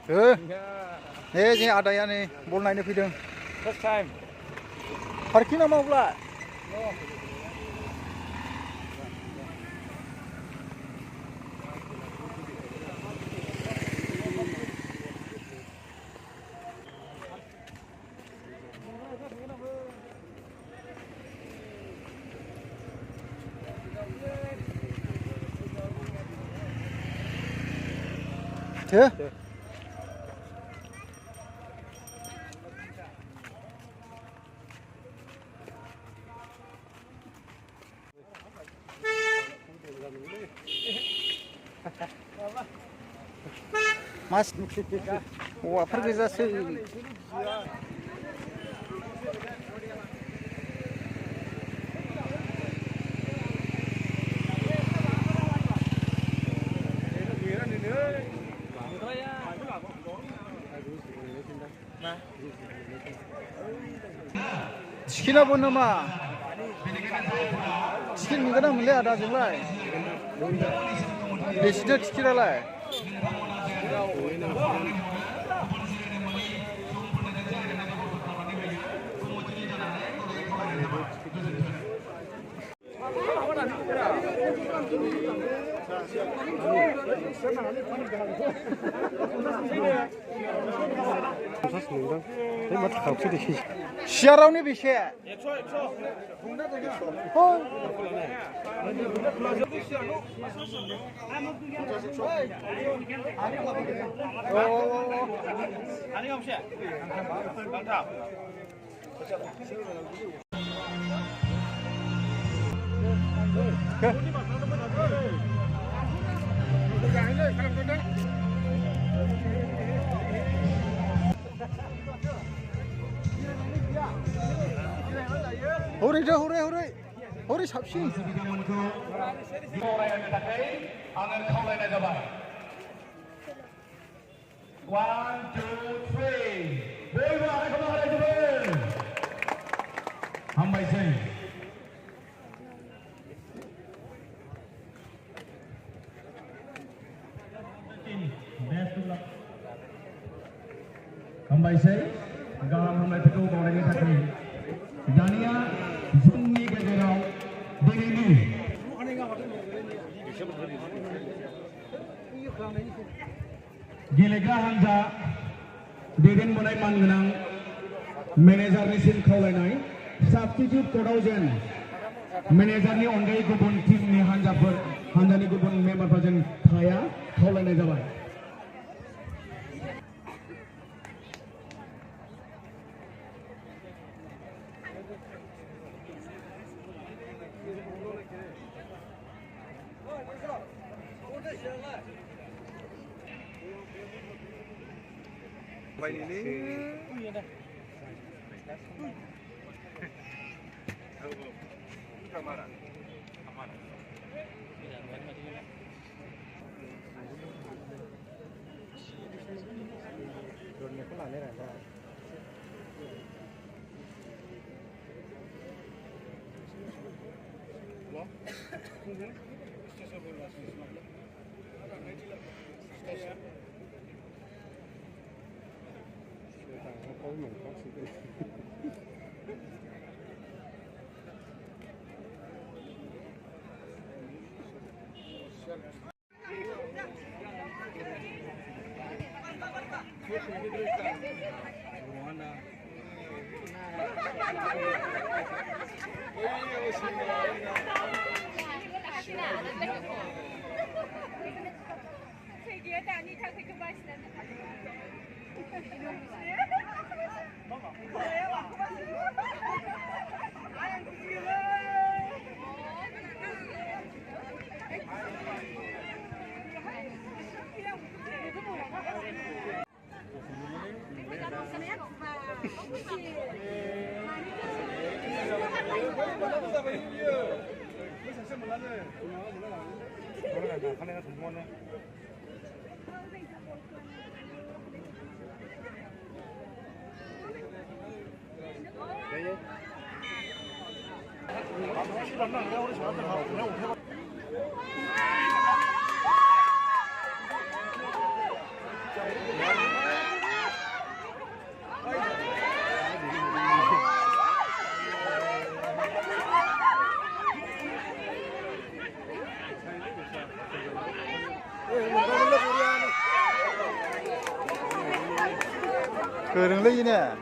जों आदाया नै बल नायनो फैदों First time. पार्किं नामा अब्ला Mas hौवाफोर गोजासो Tikinaबो नामा Tikin मोनगोन ना मोनलाया आदाजोंलाय बेसेथो टिकेटआलाय सियारावनो बेसे हरै साबसिन One, two, three. Bयबो आखाइखौ हारायजोबो हामबायसै हामबायसै गाहाम हामलायथिखौ बावनायनि थाखाय दानिया जोंनि गेजेराव दिनैनि गेलेग्रा हान्जा दैदेनबोनाय मानगोनां मेनेजारनिसिम खावलायनाय साबस्टिट्युट कर्टआव जेन मेनेजारनि अनगायै गुबुन टीमनि हान्जानि गुबुन मेम्बारफोरजों थाया खावलायनाय जाबाय 고릉래 이네.